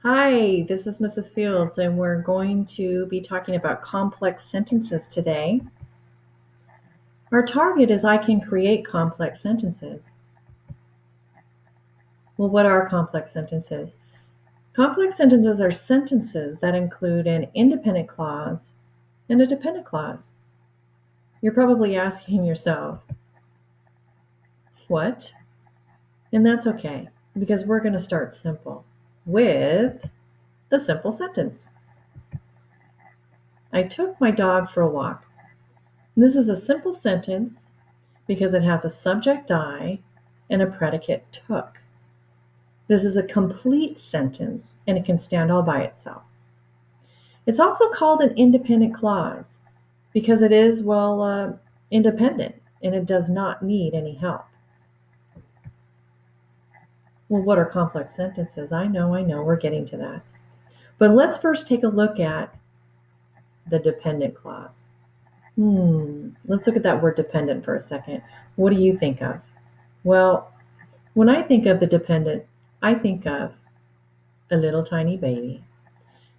Hi, this is Mrs. Fields, and we're going to be talking about complex sentences today. Our target is I can create complex sentences. Well, what are complex sentences? Complex sentences are sentences that include an independent clause and a dependent clause. You're probably asking yourself, what? And that's okay, because we're going to start simple with the simple sentence. I took my dog for a walk. This is a simple sentence because it has a subject I and a predicate took. This is a complete sentence and it can stand all by itself. It's also called an independent clause because it is, independent and it does not need any help. Well, what are complex sentences? I know, we're getting to that. But let's first take a look at the dependent clause. Let's look at that word dependent for a second. What do you think of? Well, when I think of the dependent, I think of a little tiny baby.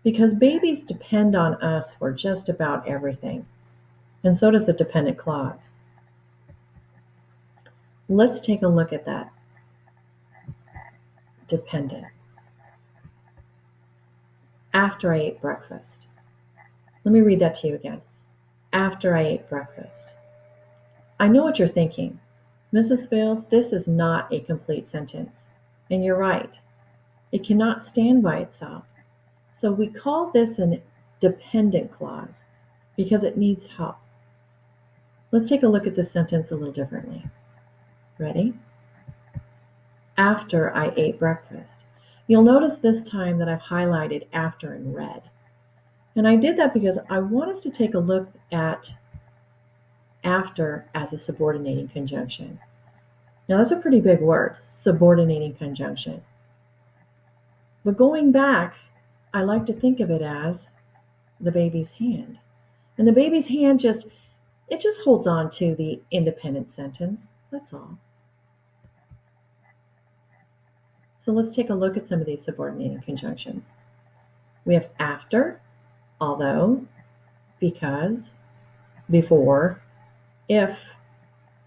Because babies depend on us for just about everything. And so does the dependent clause. Let's take a look at that. Dependent. After I ate breakfast. Let me read that to you again. After I ate breakfast. I know what you're thinking. Mrs. Fields, this is not a complete sentence. And you're right. It cannot stand by itself. So we call this a dependent clause because it needs help. Let's take a look at this sentence a little differently. Ready? After I ate breakfast. You'll notice this time that I've highlighted after in red. And I did that because I want us to take a look at after as a subordinating conjunction. Now that's a pretty big word, subordinating conjunction. But going back, I like to think of it as the baby's hand. And the baby's hand just holds on to the independent sentence. That's all. So let's take a look at some of these subordinating conjunctions. We have after, although, because, before, if,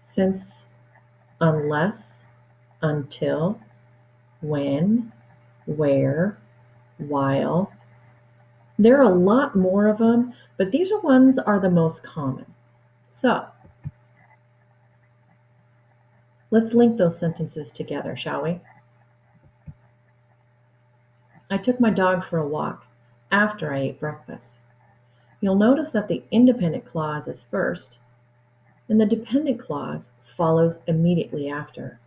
since, unless, until, when, where, while. There are a lot more of them, but these are the most common. So let's link those sentences together, shall we? I took my dog for a walk after I ate breakfast. You'll notice that the independent clause is first, and the dependent clause follows immediately after.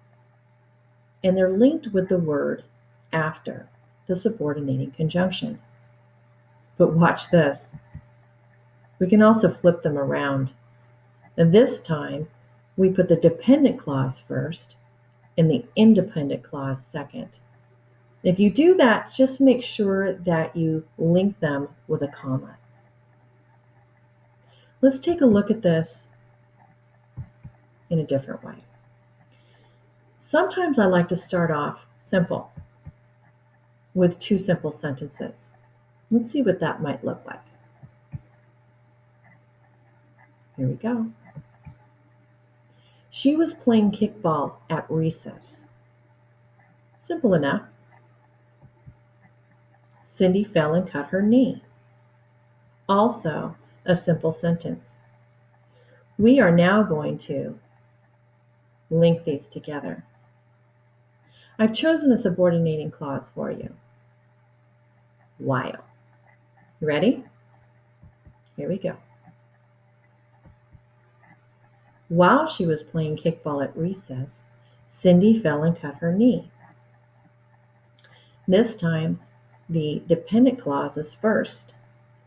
And they're linked with the word after, the subordinating conjunction. But watch this. We can also flip them around. And this time, we put the dependent clause first and the independent clause second. If you do that, just make sure that you link them with a comma. Let's take a look at this in a different way. Sometimes I like to start off simple with two simple sentences. Let's see what that might look like. Here we go. She was playing kickball at recess. Simple enough. Cindy fell and cut her knee. Also a simple sentence. We are now going to link these together. I've chosen a subordinating clause for you. While. Ready? Here we go. While she was playing kickball at recess, Cindy fell and cut her knee. This time, the dependent clause is first,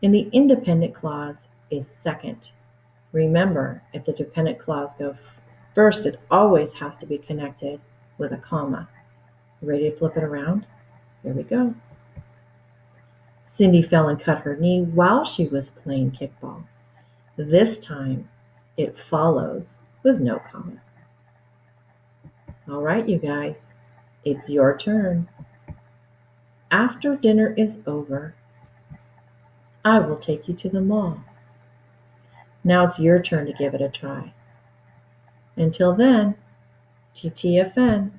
and the independent clause is second. Remember, if the dependent clause goes first, it always has to be connected with a comma. Ready to flip it around? Here we go. Cindy fell and cut her knee while she was playing kickball. This time, it follows with no comma. All right, you guys, it's your turn. After dinner is over, I will take you to the mall. Now it's your turn to give it a try. Until then, TTFN.